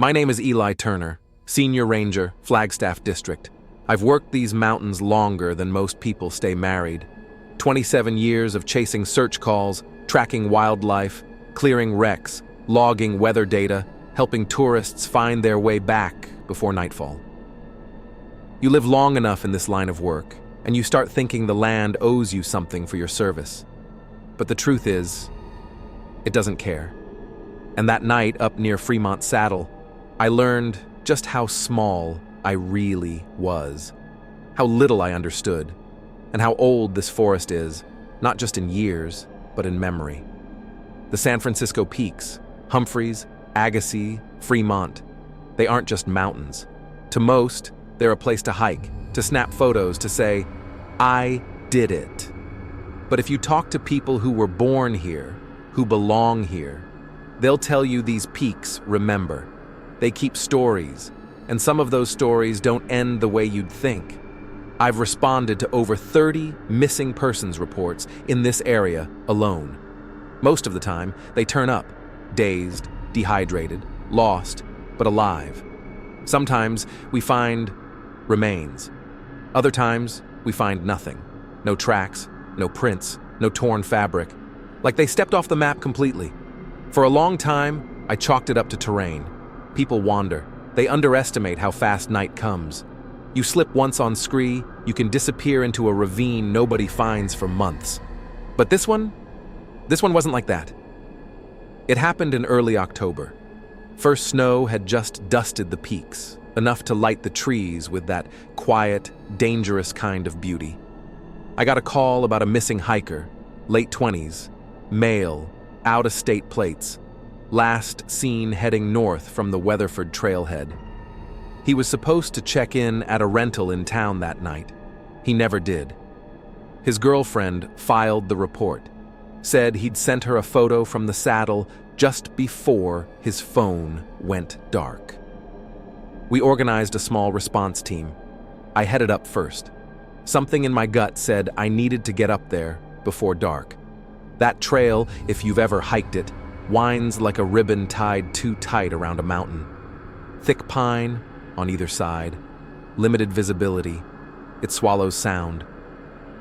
My name is Eli Turner, Senior Ranger, Flagstaff District. I've worked these mountains longer than most people stay married. 27 years of chasing search calls, tracking wildlife, clearing wrecks, logging weather data, helping tourists find their way back before nightfall. You live long enough in this line of work, and you start thinking the land owes you something for your service. But the truth is, it doesn't care. And that night up near Fremont Saddle, I learned just how small I really was, how little I understood, and how old this forest is, not just in years, but in memory. The San Francisco peaks, Humphreys, Agassiz, Fremont, they aren't just mountains. To most, they're a place to hike, to snap photos, to say, I did it. But if you talk to people who were born here, who belong here, they'll tell you these peaks remember. They keep stories, and some of those stories don't end the way you'd think. I've responded to over 30 missing persons reports in this area alone. Most of the time, they turn up, dazed, dehydrated, lost, but alive. Sometimes we find remains. Other times, we find nothing. No tracks, no prints, no torn fabric. Like they stepped off the map completely. For a long time, I chalked it up to terrain. People wander. They underestimate how fast night comes. You slip once on scree, you can disappear into a ravine nobody finds for months. But this one wasn't like that. It happened in early October. First snow had just dusted the peaks, enough to light the trees with that quiet, dangerous kind of beauty. I got a call about a missing hiker, late 20s, male, out-of-state plates, last seen heading north from the Weatherford trailhead. He was supposed to check in at a rental in town that night. He never did. His girlfriend filed the report, said he'd sent her a photo from the saddle just before his phone went dark. We organized a small response team. I headed up first. Something in my gut said I needed to get up there before dark. That trail, if you've ever hiked it, winds like a ribbon tied too tight around a mountain. Thick pine on either side, limited visibility. It swallows sound.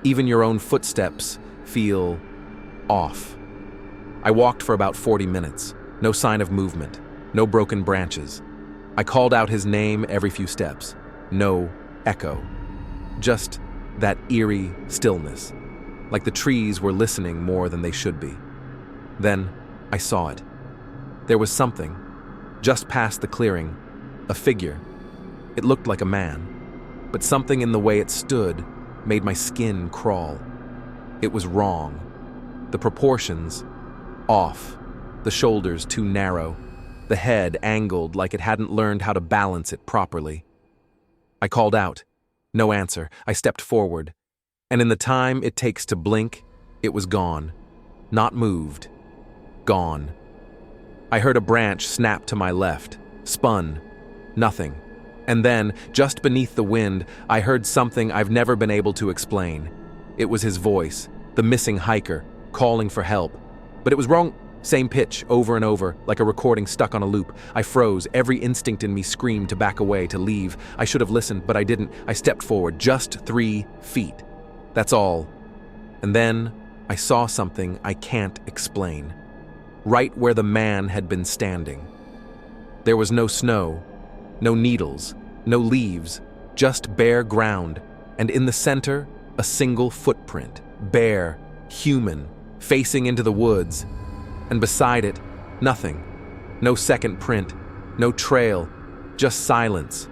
Even your own footsteps feel off. I walked for about 40 minutes. No sign of movement, no broken branches. I called out his name every few steps. No echo. Just that eerie stillness, like the trees were listening more than they should be. Then I saw it. There was something, just past the clearing, a figure. It looked like a man, but something in the way it stood made my skin crawl. It was wrong. The proportions, off. The shoulders too narrow. The head angled like it hadn't learned how to balance it properly. I called out. No answer. I stepped forward. And in the time it takes to blink, it was gone. Not moved. Gone. I heard a branch snap to my left. Spun. Nothing. And then, just beneath the wind, I heard something I've never been able to explain. It was his voice, the missing hiker, calling for help. But it was wrong. Same pitch, over and over, like a recording stuck on a loop. I froze. Every instinct in me screamed to back away, to leave. I should have listened, but I didn't. I stepped forward, just 3 feet. That's all. And then I saw something I can't explain. Right where the man had been standing. There was no snow, no needles, no leaves, just bare ground, and in the center, a single footprint, bare, human, facing into the woods. And beside it, nothing. No second print, no trail, just silence.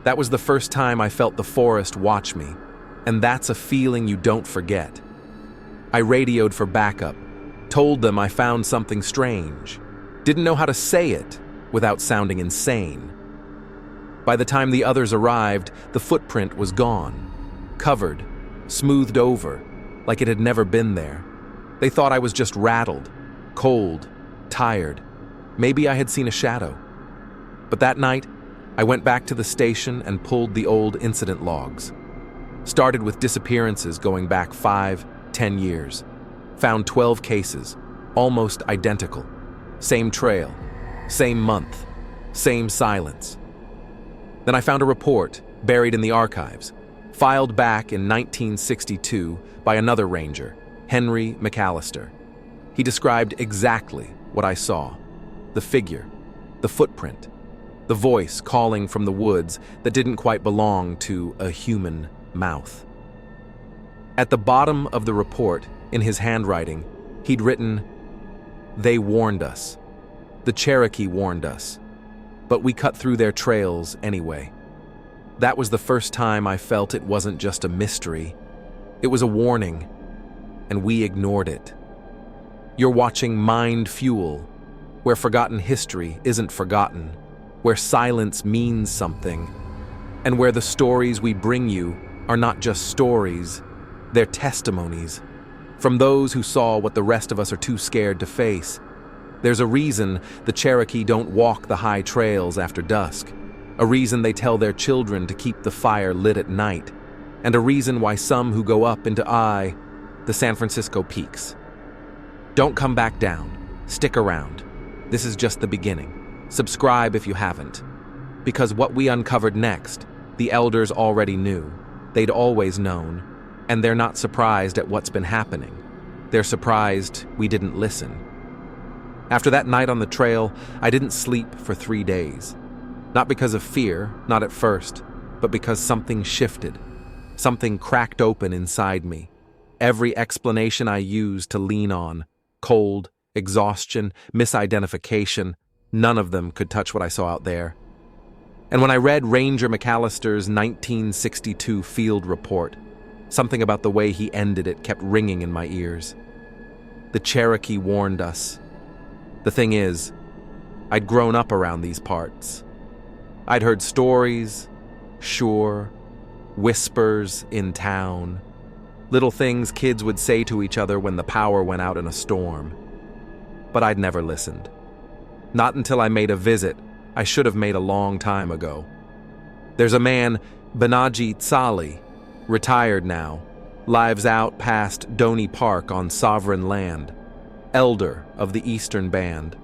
That was the first time I felt the forest watch me, and that's a feeling you don't forget. I radioed for backup, told them I found something strange, didn't know how to say it without sounding insane. By the time the others arrived, the footprint was gone, covered, smoothed over, like it had never been there. They thought I was just rattled, cold, tired. Maybe I had seen a shadow. But that night, I went back to the station and pulled the old incident logs. Started with disappearances going back 5, 10 years. Found 12 cases, almost identical. Same trail, same month, same silence. Then I found a report buried in the archives, filed back in 1962 by another ranger, Henry McAllister. He described exactly what I saw: the figure, the footprint, the voice calling from the woods that didn't quite belong to a human mouth. At the bottom of the report, in his handwriting, he'd written, "They warned us. The Cherokee warned us. But we cut through their trails anyway." That was the first time I felt it wasn't just a mystery. It was a warning, and we ignored it. You're watching MindFuel, where forgotten history isn't forgotten, where silence means something, and where the stories we bring you are not just stories, they're testimonies from those who saw what the rest of us are too scared to face. There's a reason the Cherokee don't walk the high trails after dusk, a reason they tell their children to keep the fire lit at night, and a reason why some who go up into the San Francisco peaks. Don't come back down. Stick around. This is just the beginning. Subscribe if you haven't. Because what we uncovered next, the elders already knew. They'd always known, and they're not surprised at what's been happening. They're surprised we didn't listen. After that night on the trail, I didn't sleep for 3 days. Not because of fear, not at first, but because something shifted. Something cracked open inside me. Every explanation I used to lean on, cold, exhaustion, misidentification, none of them could touch what I saw out there. And when I read Ranger McAllister's 1962 field report, something about the way he ended it kept ringing in my ears. The Cherokee warned us. The thing is, I'd grown up around these parts. I'd heard stories, sure, whispers in town, little things kids would say to each other when the power went out in a storm. But I'd never listened. Not until I made a visit I should have made a long time ago. There's a man, Benaji Tsali, retired now, lives out past Doney Park on sovereign land, elder of the Eastern Band.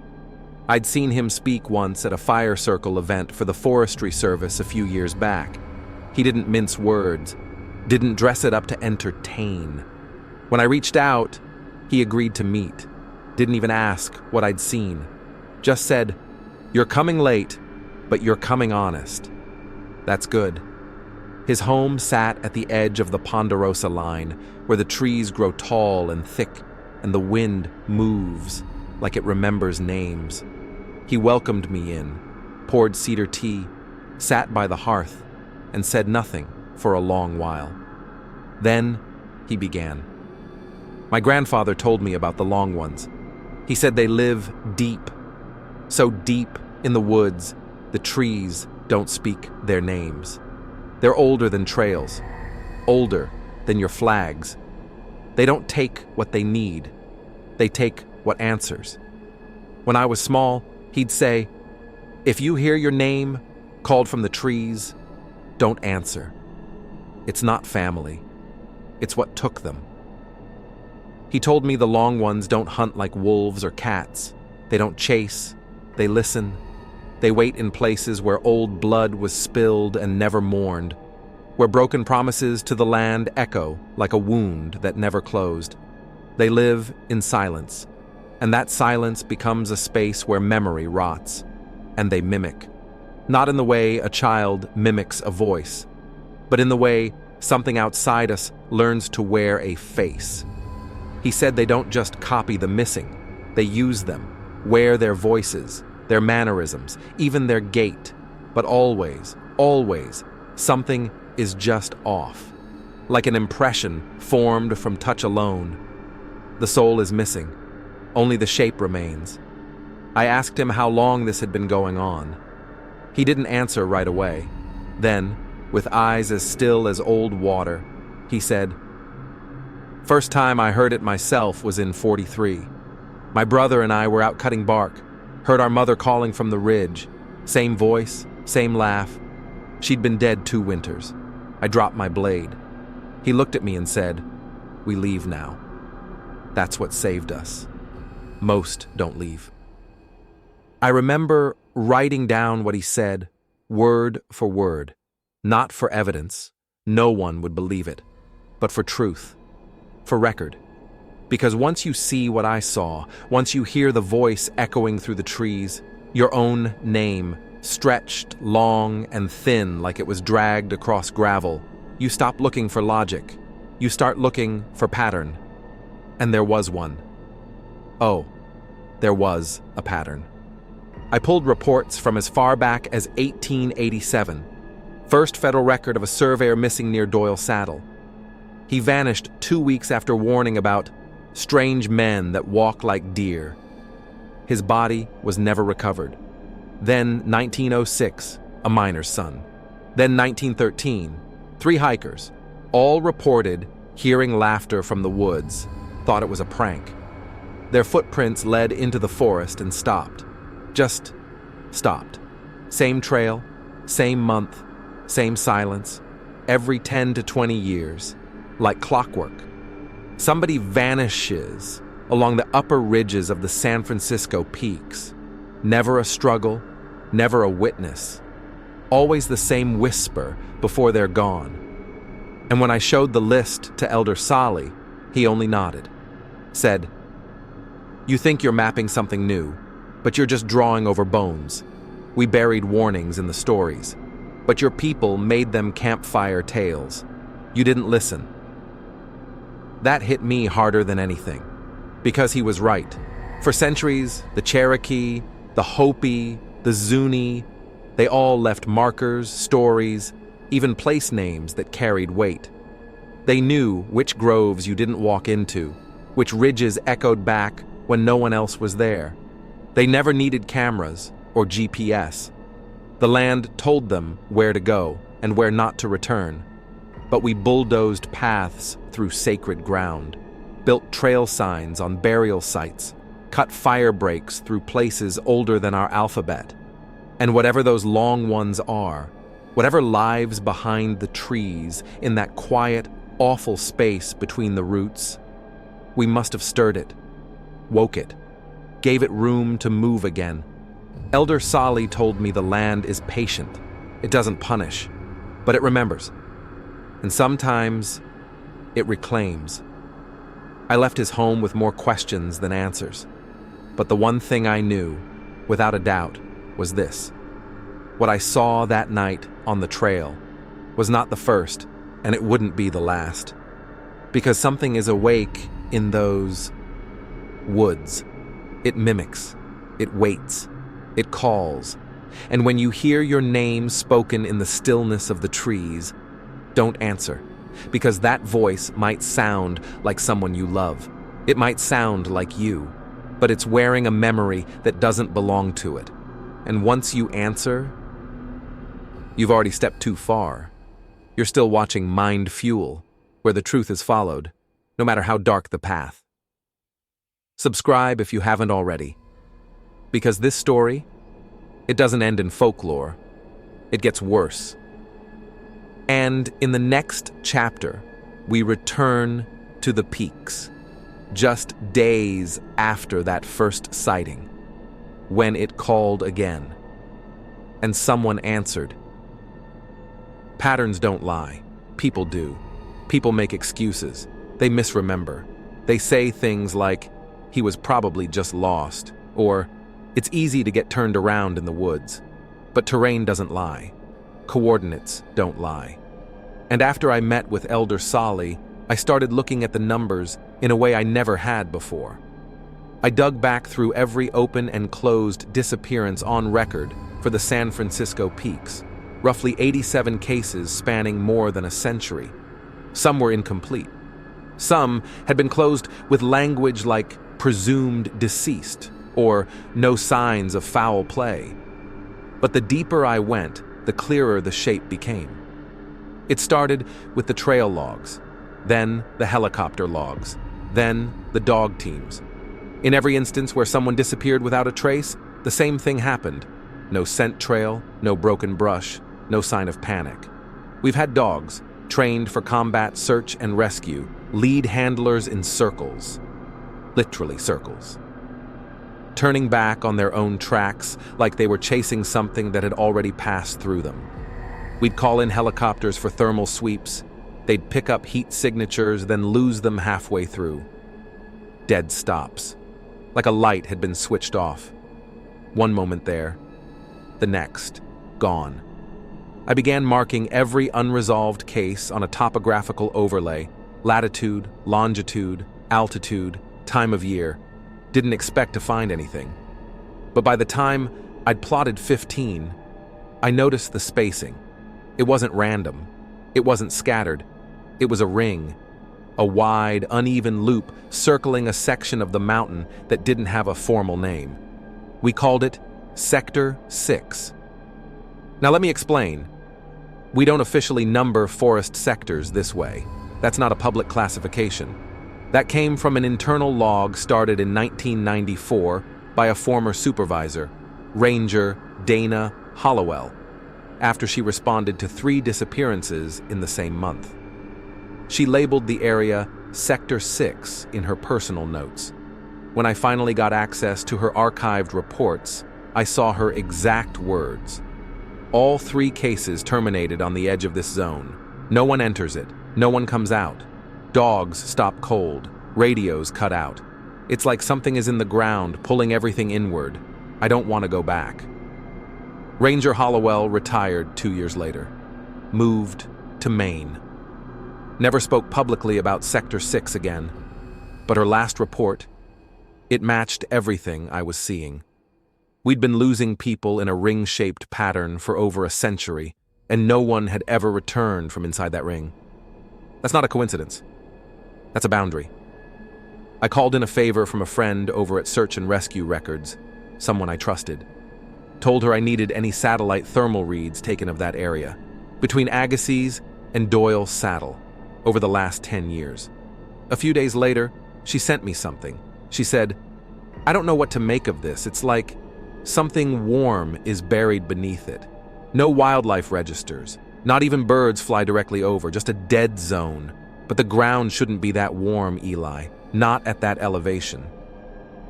I'd seen him speak once at a fire circle event for the Forestry Service a few years back. He didn't mince words, didn't dress it up to entertain. When I reached out, he agreed to meet, didn't even ask what I'd seen, just said, "You're coming late, but you're coming honest." That's good. His home sat at the edge of the Ponderosa line, where the trees grow tall and thick, and the wind moves like it remembers names. He welcomed me in, poured cedar tea, sat by the hearth, and said nothing for a long while. Then he began. My grandfather told me about the Long Ones. He said they live deep, so deep in the woods, the trees don't speak their names. They're older than trails, older than your flags. They don't take what they need. They take what answers. When I was small, he'd say, "If you hear your name called from the trees, don't answer. It's not family. It's what took them." He told me the Long Ones don't hunt like wolves or cats. They don't chase. They listen. They wait in places where old blood was spilled and never mourned, where broken promises to the land echo like a wound that never closed. They live in silence, and that silence becomes a space where memory rots, and they mimic. Not in the way a child mimics a voice, but in the way something outside us learns to wear a face. He said they don't just copy the missing, they use them, wear their voices, their mannerisms, even their gait, but always, always, something is just off, like an impression formed from touch alone. The soul is missing, only the shape remains. I asked him how long this had been going on. He didn't answer right away. Then, with eyes as still as old water, he said, "First time I heard it myself was in '43. My brother and I were out cutting bark, heard our mother calling from the ridge. Same voice, same laugh. She'd been dead 2 winters. I dropped my blade. He looked at me and said, 'We leave now.' That's what saved us. Most don't leave." I remember writing down what he said, word for word, not for evidence. No one would believe it, but for truth, for record. Because once you see what I saw, once you hear the voice echoing through the trees, your own name, stretched long and thin like it was dragged across gravel, you stop looking for logic. You start looking for pattern. And there was one. Oh, there was a pattern. I pulled reports from as far back as 1887. First federal record of a surveyor missing near Doyle Saddle. He vanished 2 weeks after warning about strange men that walk like deer. His body was never recovered. Then 1906, a miner's son. Then 1913, 3 hikers, all reported hearing laughter from the woods, thought it was a prank. Their footprints led into the forest and stopped. Just stopped. Same trail, same month, same silence, every 10 to 20 years, like clockwork. Somebody vanishes along the upper ridges of the San Francisco peaks. Never a struggle, never a witness. Always the same whisper before they're gone. And when I showed the list to Elder Solly, he only nodded. Said, "You think you're mapping something new, but you're just drawing over bones. We buried warnings in the stories, but your people made them campfire tales. You didn't listen." That hit me harder than anything, because he was right. For centuries, the Cherokee, the Hopi, the Zuni, they all left markers, stories, even place names that carried weight. They knew which groves you didn't walk into, which ridges echoed back when no one else was there. They never needed cameras or GPS. The land told them where to go and where not to return. But we bulldozed paths through sacred ground, built trail signs on burial sites, cut fire breaks through places older than our alphabet. And whatever those long ones are, whatever lives behind the trees in that quiet, awful space between the roots, we must have stirred it, woke it, gave it room to move again. Elder Solly told me the land is patient. It doesn't punish, but it remembers. And sometimes it reclaims. I left his home with more questions than answers. But the one thing I knew, without a doubt, was this. What I saw that night on the trail was not the first, and it wouldn't be the last. Because something is awake in those woods. It mimics, it waits, it calls. And when you hear your name spoken in the stillness of the trees, don't answer, because that voice might sound like someone you love. It might sound like you, but it's wearing a memory that doesn't belong to it. And once you answer, you've already stepped too far. You're still watching MindFuel, where the truth is followed, no matter how dark the path. Subscribe if you haven't already, because this story, it doesn't end in folklore. It gets worse. And in the next chapter, we return to the peaks, just days after that first sighting, when it called again, and someone answered. Patterns don't lie. People do. People make excuses. They misremember. They say things like, "He was probably just lost," or "It's easy to get turned around in the woods." But terrain doesn't lie. Coordinates don't lie. And after I met with Elder Solly, I started looking at the numbers in a way I never had before. I dug back through every open and closed disappearance on record for the San Francisco peaks, roughly 87 cases spanning more than a century. Some were incomplete. Some had been closed with language like "presumed deceased" or "no signs of foul play." But the deeper I went, the clearer the shape became. It started with the trail logs, then the helicopter logs, then the dog teams. In every instance where someone disappeared without a trace, the same thing happened. No scent trail, no broken brush, no sign of panic. We've had dogs, trained for combat search and rescue, lead handlers in circles. Literally circles. turning back on their own tracks like they were chasing something that had already passed through them. We'd call in helicopters for thermal sweeps. They'd pick up heat signatures, then lose them halfway through. Dead stops. Like a light had been switched off. One moment there, the next, gone. I began marking every unresolved case on a topographical overlay: latitude, longitude, altitude, time of year. Didn't expect to find anything. But by the time I'd plotted 15, I noticed the spacing. It wasn't random. It wasn't scattered. It was a ring. A wide, uneven loop circling a section of the mountain that didn't have a formal name. We called it Sector 6. Now let me explain. We don't officially number forest sectors this way. That's not a public classification. That came from an internal log started in 1994 by a former supervisor, Ranger Dana Hollowell, after she responded to 3 disappearances in the same month. She labeled the area Sector 6 in her personal notes. When I finally got access to her archived reports, I saw her exact words. All 3 cases terminated on the edge of this zone. No one enters it. No one comes out. Dogs stop cold. Radios cut out. It's like something is in the ground, pulling everything inward. I don't want to go back. Ranger Hollowell retired 2 years later. Moved to Maine. Never spoke publicly about Sector 6 again. But her last report, it matched everything I was seeing. We'd been losing people in a ring-shaped pattern for over a century, and no one had ever returned from inside that ring. That's not a coincidence. That's a boundary. I called in a favor from a friend over at Search and Rescue Records, someone I trusted. Told her I needed any satellite thermal reads taken of that area, between Agassiz and Doyle Saddle, over the last 10 years. A few days later, she sent me something. She said, "I don't know what to make of this. It's like something warm is buried beneath it. No wildlife registers. Not even birds fly directly over, just a dead zone. But the ground shouldn't be that warm, Eli. Not at that elevation."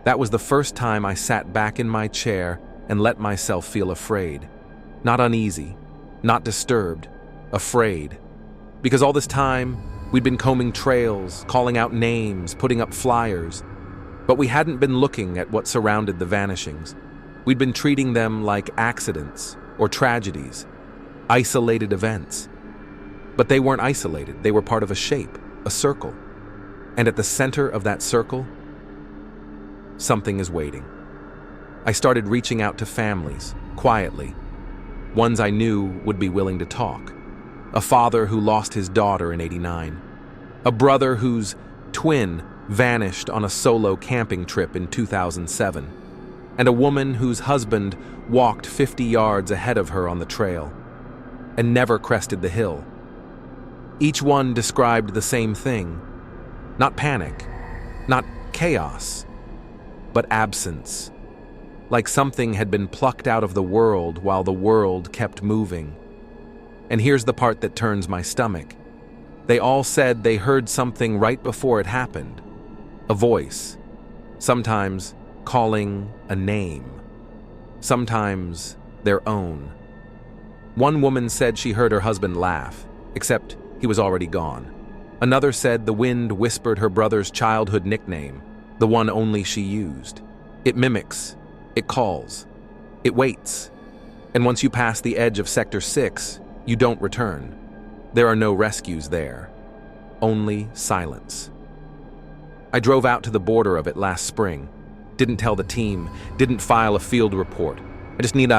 That was the first time I sat back in my chair and let myself feel afraid. Not uneasy, not disturbed, afraid. Because all this time, we'd been combing trails, calling out names, putting up flyers. But we hadn't been looking at what surrounded the vanishings. We'd been treating them like accidents or tragedies, isolated events. But they weren't isolated. They were part of a shape, a circle. And at the center of that circle, something is waiting. I started reaching out to families, quietly. Ones I knew would be willing to talk. A father who lost his daughter in '89. A brother whose twin vanished on a solo camping trip in 2007. And a woman whose husband walked 50 yards ahead of her on the trail and never crested the hill. Each one described the same thing. Not panic, not chaos, but absence. Like something had been plucked out of the world while the world kept moving. And here's the part that turns my stomach. They all said they heard something right before it happened. A voice. Sometimes calling a name. Sometimes their own. One woman said she heard her husband laugh, except he was already gone. Another said the wind whispered her brother's childhood nickname, the one only she used. It mimics, it calls, it waits. And once you pass the edge of Sector 6, you don't return. There are no rescues there, only silence. I drove out to the border of it last spring. Didn't tell the team, didn't file a field report. I just needed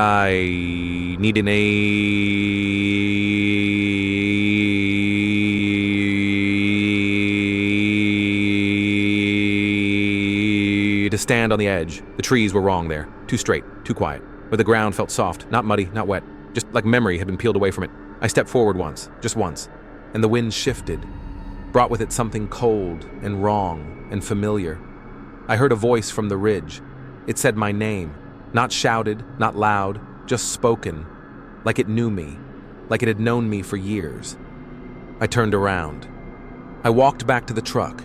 to stand on the edge. The trees were wrong there. Too straight, too quiet. Where the ground felt soft, not muddy, not wet. Just like memory had been peeled away from it. I stepped forward once, just once, and the wind shifted, brought with it something cold and wrong and familiar. I heard a voice from the ridge. It said my name, not shouted, not loud, just spoken, like it knew me, like it had known me for years. I turned around. I walked back to the truck.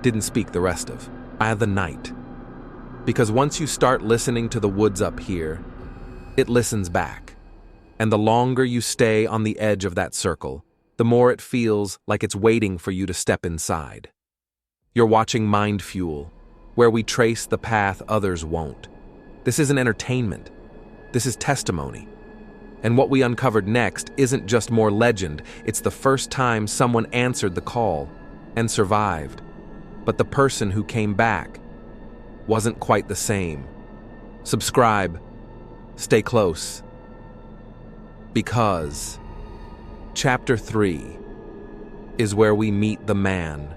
Didn't speak the rest of the night. Because once you start listening to the woods up here, it listens back. And the longer you stay on the edge of that circle, the more it feels like it's waiting for you to step inside. You're watching MindFuel, where we trace the path others won't. This isn't entertainment. This is testimony. And what we uncovered next isn't just more legend, it's the first time someone answered the call and survived. But the person who came back wasn't quite the same. Subscribe. Stay close. Because Chapter 3 is where we meet the man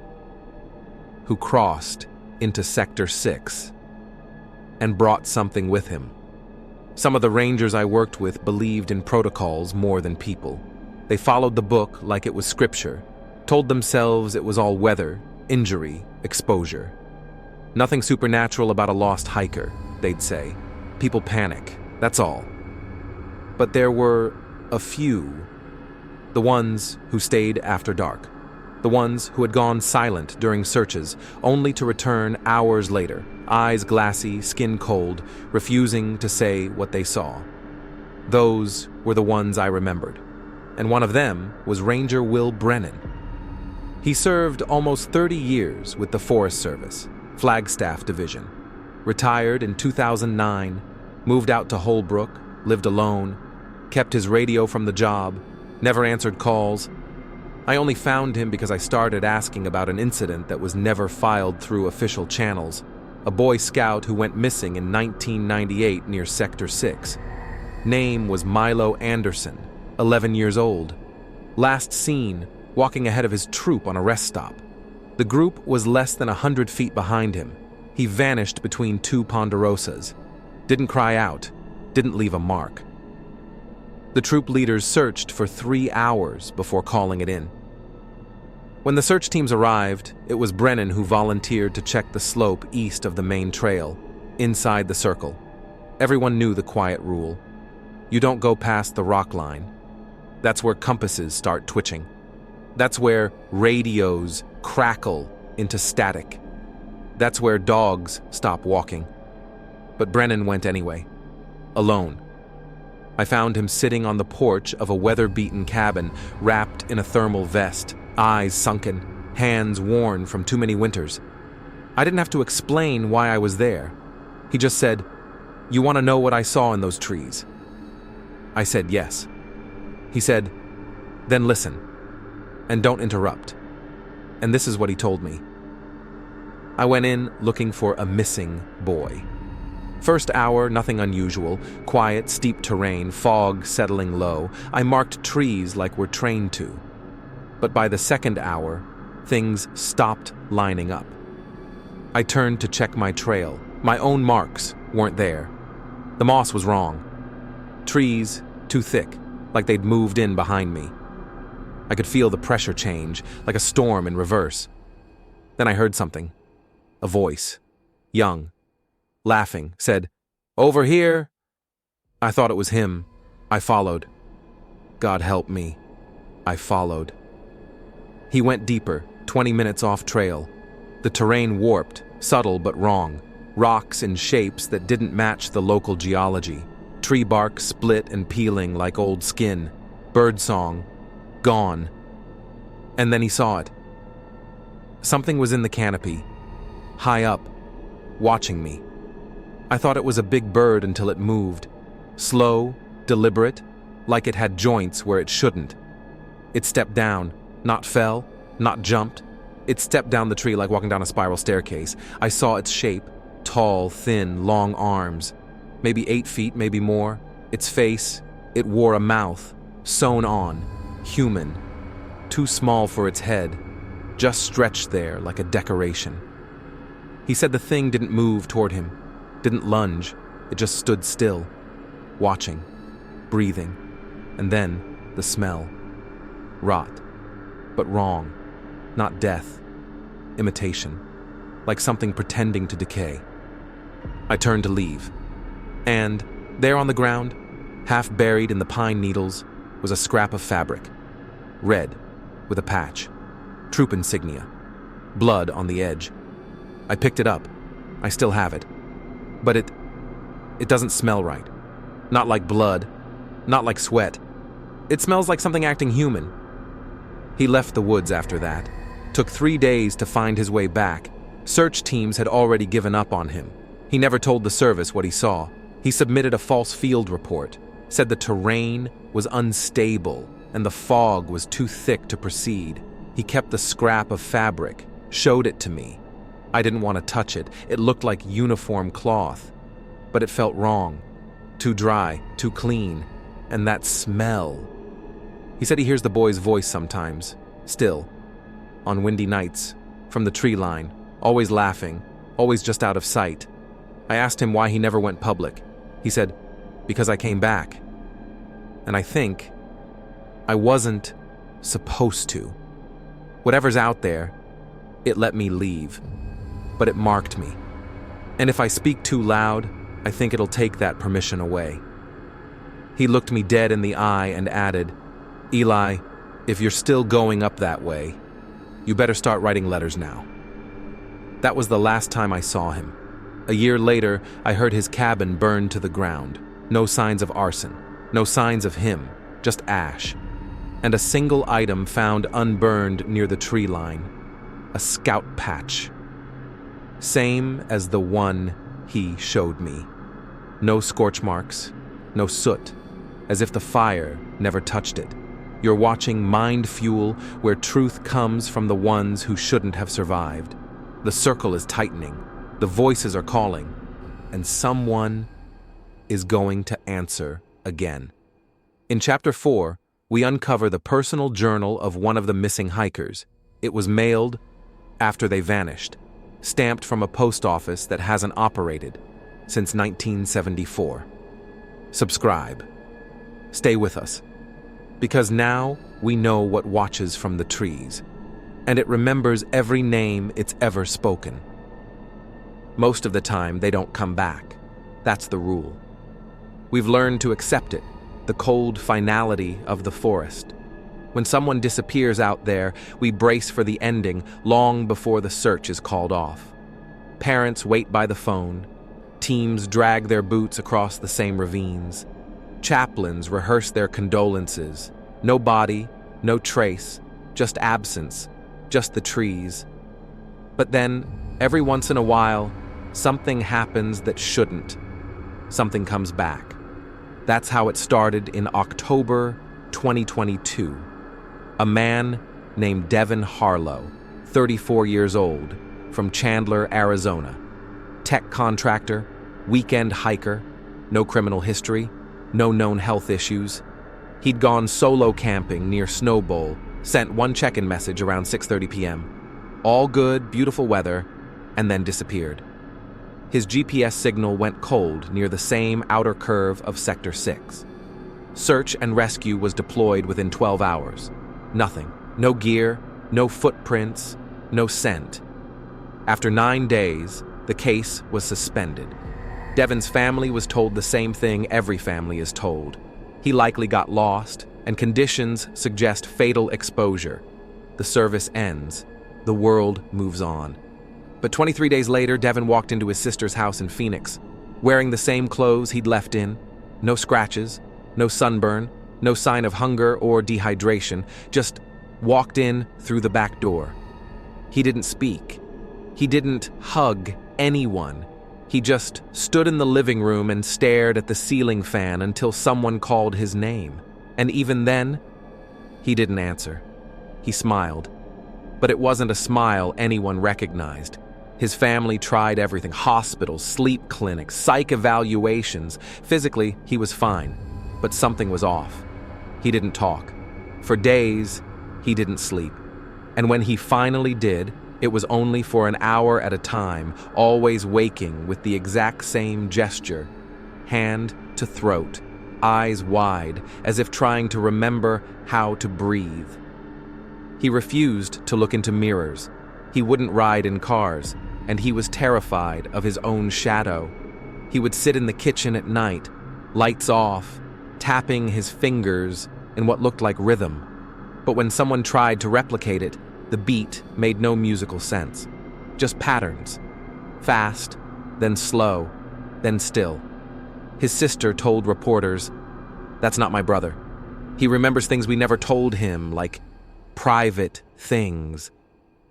who crossed into Sector 6 and brought something with him. Some of the rangers I worked with believed in protocols more than people. They followed the book like it was scripture, told themselves it was all weather, injury, exposure. Nothing supernatural about a lost hiker, they'd say. People panic, that's all. But there were a few. The ones who stayed after dark. The ones who had gone silent during searches, only to return hours later, eyes glassy, skin cold, refusing to say what they saw. Those were the ones I remembered. And one of them was Ranger Will Brennan. He served almost 30 years with the Forest Service, FLAGSTAFF Division. Retired in 2009, moved out to Holbrook, lived alone, kept his radio from the job, never answered calls. I only found him because I started asking about an incident that was never filed through official channels. A Boy Scout who went missing in 1998 near Sector 6. Name was Milo Anderson, 11 years old. Last seen, walking ahead of his troop on a rest stop. The group was less than 100 feet behind him. He vanished between two ponderosas. Didn't cry out, didn't leave a mark. The troop leaders searched for 3 hours before calling it in. When the search teams arrived, it was Brennan who volunteered to check the slope east of the main trail, inside the circle. Everyone knew the quiet rule. You don't go past the rock line. That's where compasses start twitching. That's where radios crackle into static. That's where dogs stop walking. But Brennan went anyway, alone. I found him sitting on the porch of a weather-beaten cabin, wrapped in a thermal vest, eyes sunken, hands worn from too many winters. I didn't have to explain why I was there. He just said, "You want to know what I saw in those trees?" I said yes. He said, "Then listen, and don't interrupt." And this is what he told me. I went in looking for a missing boy. First hour, nothing unusual. Quiet, steep terrain, fog settling low. I marked trees like we're trained to. But by the second hour, things stopped lining up. I turned to check my trail. My own marks weren't there. The moss was wrong. Trees, too thick, like they'd moved in behind me. I could feel the pressure change, like a storm in reverse. Then I heard something. A voice, young, laughing, said, "Over here." I thought it was him. I followed. God help me. I followed. He went deeper, 20 minutes off trail. The terrain warped, subtle but wrong. Rocks in shapes that didn't match the local geology. Tree bark split and peeling like old skin. Birdsong, gone. And then he saw it. Something was in the canopy, high up, watching me. I thought it was a big bird until it moved. Slow, deliberate, like it had joints where it shouldn't. It stepped down, not fell, not jumped. It stepped down the tree like walking down a spiral staircase. I saw its shape, tall, thin, long arms. Maybe 8 feet, maybe more. Its face, it wore a mouth, sewn on, human. Too small for its head, just stretched there like a decoration. He said the thing didn't move toward him, didn't lunge, it just stood still, watching, breathing, and then the smell. Rot, but wrong, not death, imitation, like something pretending to decay. I turned to leave, and there on the ground, half buried in the pine needles, was a scrap of fabric, red, with a patch, troop insignia, blood on the edge. I picked it up. I still have it. But it doesn't smell right. Not like blood, not like sweat. It smells like something acting human. He left the woods after that. Took 3 days to find his way back. Search teams had already given up on him. He never told the service what he saw. He submitted a false field report, said the terrain was unstable and the fog was too thick to proceed. He kept the scrap of fabric, showed it to me. I didn't want to touch it. It looked like uniform cloth, but it felt wrong. Too dry, too clean, and that smell. He said he hears the boy's voice sometimes, still, on windy nights, from the tree line, always laughing, always just out of sight. I asked him why he never went public. He said, because I came back. And I think I wasn't supposed to. Whatever's out there, it let me leave, but it marked me. And if I speak too loud, I think it'll take that permission away. He looked me dead in the eye and added, Eli, if you're still going up that way, you better start writing letters now. That was the last time I saw him. A year later, I heard his cabin burn to the ground. No signs of arson, no signs of him, just ash. And a single item found unburned near the tree line, a scout patch. Same as the one he showed me. No scorch marks, no soot, as if the fire never touched it. You're watching MindFuel, where truth comes from the ones who shouldn't have survived. The circle is tightening, the voices are calling, and someone is going to answer again. In Chapter 4, we uncover the personal journal of one of the missing hikers. It was mailed after they vanished, stamped from a post office that hasn't operated since 1974. Subscribe. Stay with us, because now we know what watches from the trees, and it remembers every name it's ever spoken. Most of the time, they don't come back. That's the rule. We've learned to accept it, the cold finality of the forest. When someone disappears out there, we brace for the ending long before the search is called off. Parents wait by the phone. Teams drag their boots across the same ravines. Chaplains rehearse their condolences. No body, no trace, just absence, just the trees. But then, every once in a while, something happens that shouldn't. Something comes back. That's how it started in October 2022. A man named Devin Harlow, 34 years old, from Chandler, Arizona. Tech contractor, weekend hiker, no criminal history, no known health issues. He'd gone solo camping near Snow Bowl, sent one check-in message around 6:30 p.m. All good, beautiful weather, and then disappeared. His GPS signal went cold near the same outer curve of Sector 6. Search and rescue was deployed within 12 hours. Nothing. No gear, no footprints, no scent. After 9 days, the case was suspended. Devin's family was told the same thing every family is told. He likely got lost, and conditions suggest fatal exposure. The service ends. The world moves on. But 23 days later, Devin walked into his sister's house in Phoenix, wearing the same clothes he'd left in. No scratches, no sunburn, no sign of hunger or dehydration, just walked in through the back door. He didn't speak. He didn't hug anyone. He just stood in the living room and stared at the ceiling fan until someone called his name. And even then, he didn't answer. He smiled. But it wasn't a smile anyone recognized. His family tried everything: hospitals, sleep clinics, psych evaluations. Physically, he was fine, but something was off. He didn't talk. For days, he didn't sleep. And when he finally did, it was only for an hour at a time, always waking with the exact same gesture, hand to throat, eyes wide, as if trying to remember how to breathe. He refused to look into mirrors. He wouldn't ride in cars, and he was terrified of his own shadow. He would sit in the kitchen at night, lights off, tapping his fingers in what looked like rhythm. But when someone tried to replicate it, the beat made no musical sense. Just patterns. Fast, then slow, then still. His sister told reporters, "That's not my brother. He remembers things we never told him, like private things.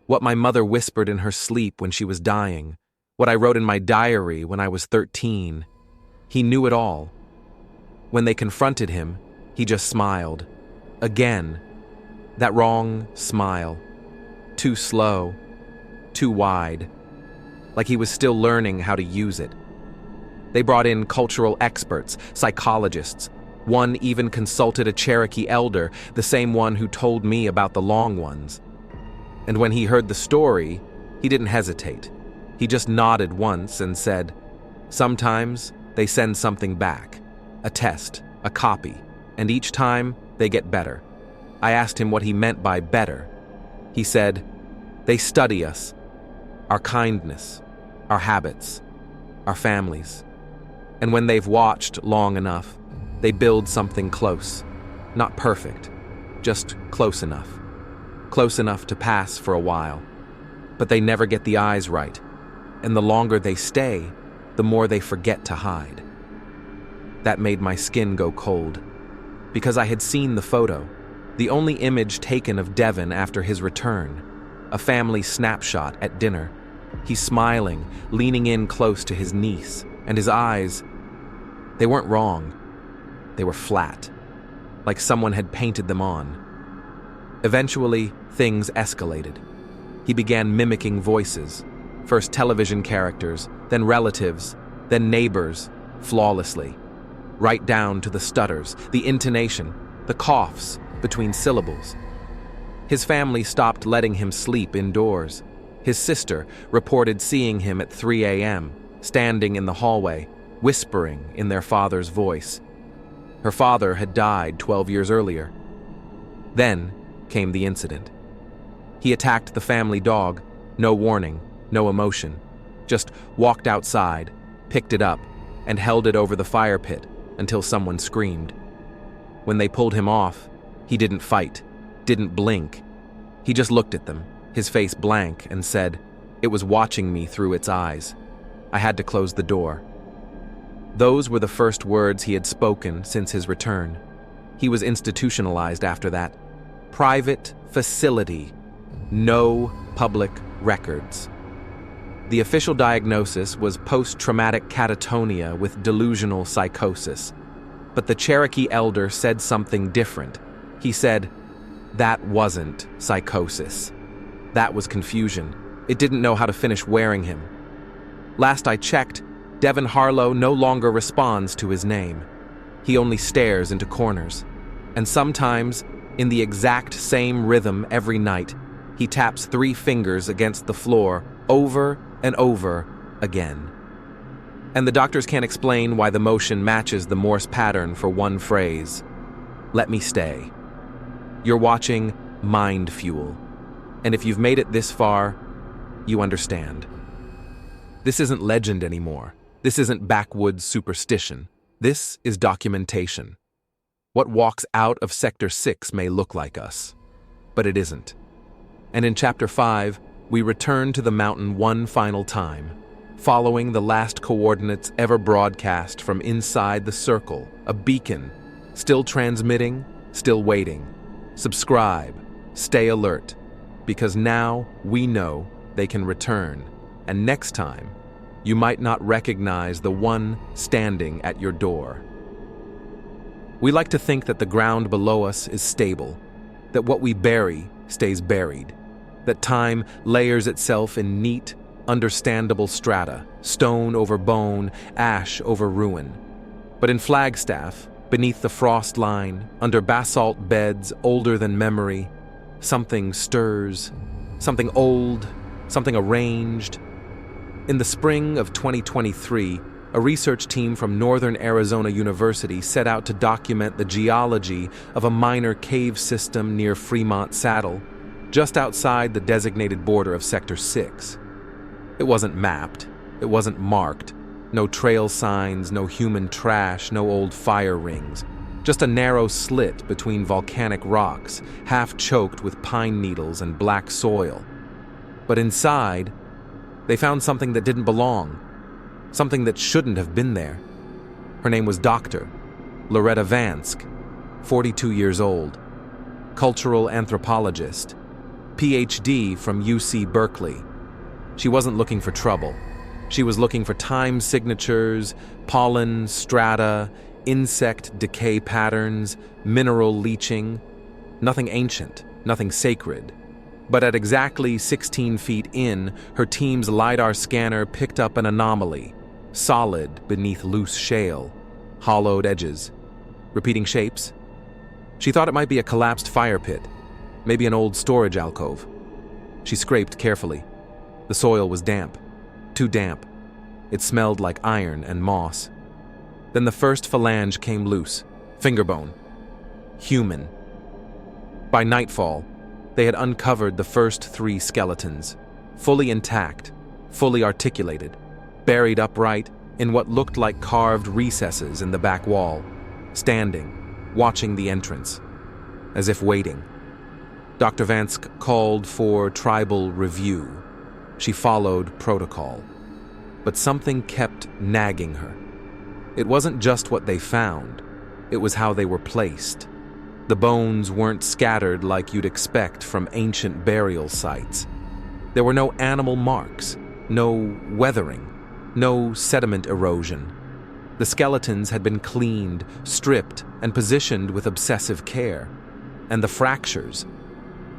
What my mother whispered in her sleep when she was dying. What I wrote in my diary when I was 13. He knew it all." When they confronted him, he just smiled. Again, that wrong smile. Too slow, too wide. Like he was still learning how to use it. They brought in cultural experts, psychologists. One even consulted a Cherokee elder, the same one who told me about the long ones. And when he heard the story, he didn't hesitate. He just nodded once and said, "Sometimes they send something back. A test, a copy, and each time they get better." I asked him what he meant by better. He said, "They study us, our kindness, our habits, our families. And when they've watched long enough, they build something close. Not perfect, just close enough. Close enough to pass for a while. But they never get the eyes right. And the longer they stay, the more they forget to hide." That made my skin go cold. Because I had seen the photo, the only image taken of Devin after his return, a family snapshot at dinner. He's smiling, leaning in close to his niece, and his eyes, they weren't wrong. They were flat, like someone had painted them on. Eventually, things escalated. He began mimicking voices, first television characters, then relatives, then neighbors, flawlessly. Right down to the stutters, the intonation, the coughs between syllables. His family stopped letting him sleep indoors. His sister reported seeing him at 3 a.m., standing in the hallway, whispering in their father's voice. Her father had died 12 years earlier. Then came the incident. He attacked the family dog, no warning, no emotion, just walked outside, picked it up, and held it over the fire pit until someone screamed. When they pulled him off, he didn't fight, didn't blink. He just looked at them, his face blank, and said, "It was watching me through its eyes. I had to close the door." Those were the first words he had spoken since his return. He was institutionalized after that. Private facility. No public records. The official diagnosis was post-traumatic catatonia with delusional psychosis. But the Cherokee elder said something different. He said, "That wasn't psychosis. That was confusion. It didn't know how to finish wearing him." Last I checked, Devin Harlow no longer responds to his name. He only stares into corners. And sometimes, in the exact same rhythm every night, he taps 3 fingers against the floor over and over again. And the doctors can't explain why the motion matches the Morse pattern for one phrase. Let me stay. You're watching MindFuel. And if you've made it this far, you understand. This isn't legend anymore. This isn't backwoods superstition. This is documentation. What walks out of Sector 6 may look like us, but it isn't. And in Chapter 5, we return to the mountain one final time, following the last coordinates ever broadcast from inside the circle, a beacon, still transmitting, still waiting. Subscribe, stay alert, because now we know they can return, and next time, you might not recognize the one standing at your door. We like to think that the ground below us is stable, that what we bury stays buried, that time layers itself in neat, understandable strata, stone over bone, ash over ruin. But in Flagstaff, beneath the frost line, under basalt beds older than memory, something stirs, something old, something arranged. In the spring of 2023, a research team from Northern Arizona University set out to document the geology of a minor cave system near Fremont Saddle, just outside the designated border of Sector 6. It wasn't mapped, it wasn't marked, no trail signs, no human trash, no old fire rings, just a narrow slit between volcanic rocks, half choked with pine needles and black soil. But inside, they found something that didn't belong. something that shouldn't have been there. Her name was Dr. Loretta Vansk, 42 years old, cultural anthropologist, PhD from UC Berkeley. She wasn't looking for trouble. She was looking for time signatures, pollen, strata, insect decay patterns, mineral leaching. Nothing ancient, nothing sacred. But at exactly 16 feet in, her team's LiDAR scanner picked up an anomaly, solid beneath loose shale, hollowed edges, repeating shapes. She thought it might be a collapsed fire pit, maybe an old storage alcove. She scraped carefully. The soil was damp, too damp. It smelled like iron and moss. Then the first phalange came loose, fingerbone. Human. By nightfall, they had uncovered the first 3 skeletons, fully intact, fully articulated, buried upright in what looked like carved recesses in the back wall, standing, watching the entrance, as if waiting. Dr. Vansk called for tribal review. She followed protocol. But something kept nagging her. It wasn't just what they found, it was how they were placed. The bones weren't scattered like you'd expect from ancient burial sites. There were no animal marks, no weathering, no sediment erosion. The skeletons had been cleaned, stripped, and positioned with obsessive care. And the fractures.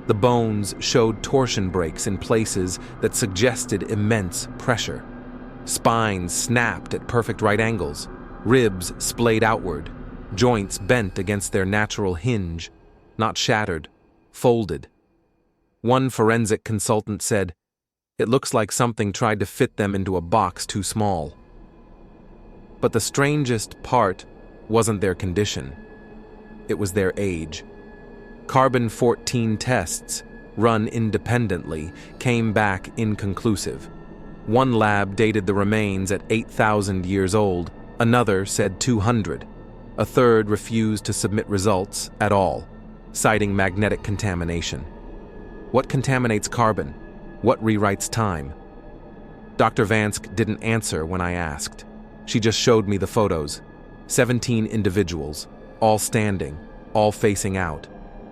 The bones showed torsion breaks in places that suggested immense pressure. Spines snapped at perfect right angles, ribs splayed outward, joints bent against their natural hinge, not shattered, folded. One forensic consultant said, "It looks like something tried to fit them into a box too small." But the strangest part wasn't their condition. It was their age. Carbon-14 tests, run independently, came back inconclusive. One lab dated the remains at 8,000 years old, another said 200. A third refused to submit results at all, citing magnetic contamination. What contaminates carbon? What rewrites time? Dr. Vansk didn't answer when I asked. She just showed me the photos. 17 individuals, all standing, all facing out.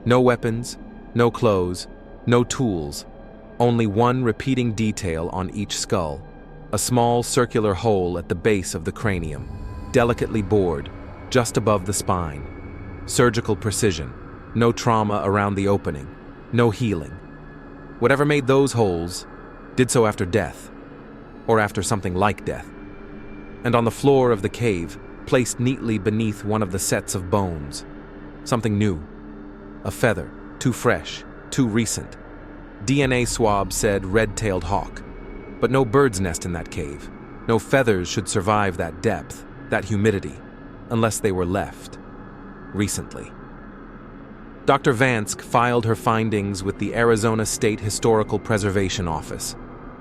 No weapons, no clothes, no tools. Only one repeating detail on each skull. A small circular hole at the base of the cranium, delicately bored, just above the spine. Surgical precision, no trauma around the opening, no healing. Whatever made those holes did so after death, or after something like death. And on the floor of the cave, placed neatly beneath one of the sets of bones, something new. A feather, too fresh, too recent. DNA swab said red-tailed hawk, but no bird's nest in that cave. No feathers should survive that depth, that humidity, unless they were left recently. Dr. Vansk filed her findings with the Arizona State Historical Preservation Office.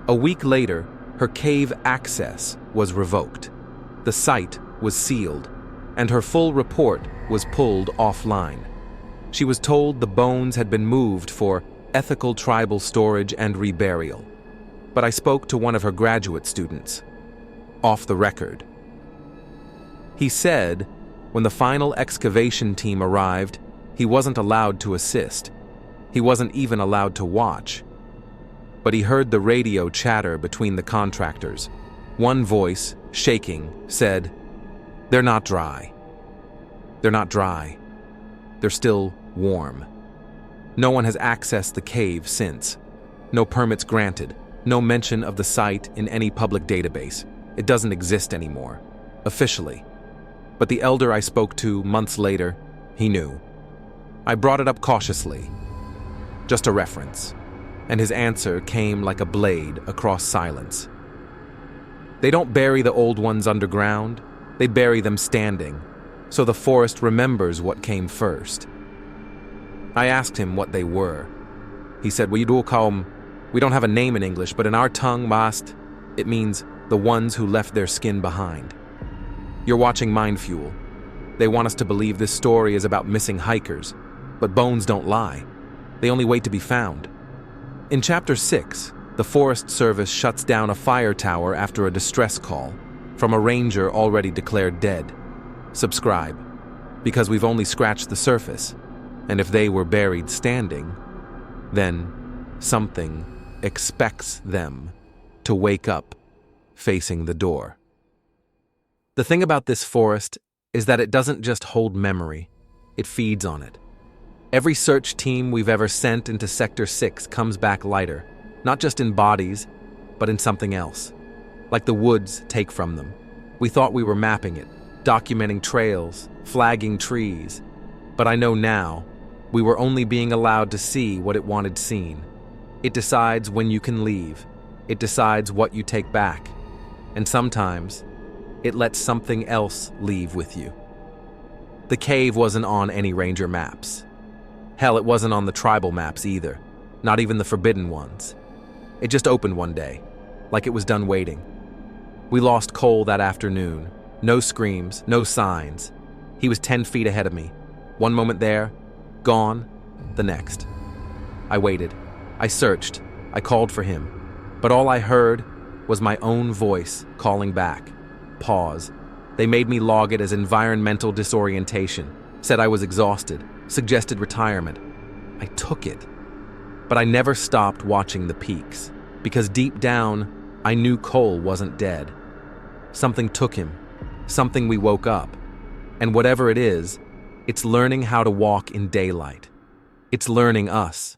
A week later, her cave access was revoked. The site was sealed, and her full report was pulled offline. She was told the bones had been moved for ethical tribal storage and reburial. But I spoke to one of her graduate students, off the record. He said, when the final excavation team arrived, he wasn't allowed to assist. He wasn't even allowed to watch. But he heard the radio chatter between the contractors. One voice, shaking, said, "They're not dry. They're not dry. They're still warm." No one has accessed the cave since. No permits granted. No mention of the site in any public database. It doesn't exist anymore, officially. But the elder I spoke to months later, he knew. I brought it up cautiously. Just a reference. And his answer came like a blade across silence. They don't bury the old ones underground. They bury them standing, so the forest remembers what came first. I asked him what they were. He said, "We do call them, we don't have a name in English, but in our tongue, Mast, it means the ones who left their skin behind." You're watching MindFuel. They want us to believe this story is about missing hikers, but bones don't lie. They only wait to be found. In Chapter 6, the Forest Service shuts down a fire tower after a distress call. from a ranger already declared dead. Subscribe, because we've only scratched the surface, and if they were buried standing, then something expects them to wake up facing the door. The thing about this forest is that it doesn't just hold memory, it feeds on it. Every search team we've ever sent into Sector 6 comes back lighter, not just in bodies, but in something else. Like the woods take from them. We thought we were mapping it, documenting trails, flagging trees. But I know now, we were only being allowed to see what it wanted seen. It decides when you can leave. It decides what you take back. And sometimes, it lets something else leave with you. The cave wasn't on any ranger maps. Hell, it wasn't on the tribal maps either, not even the forbidden ones. It just opened one day, like it was done waiting. We lost Cole that afternoon. No screams, no signs. He was 10 feet ahead of me. One moment there, gone, the next. I waited. I searched. I called for him. But all I heard was my own voice calling back. Pause. They made me log it as environmental disorientation, said I was exhausted, suggested retirement. I took it. But I never stopped watching the peaks, because deep down, I knew Cole wasn't dead. Something took him. Something we woke up. And whatever it is, it's learning how to walk in daylight. It's learning us.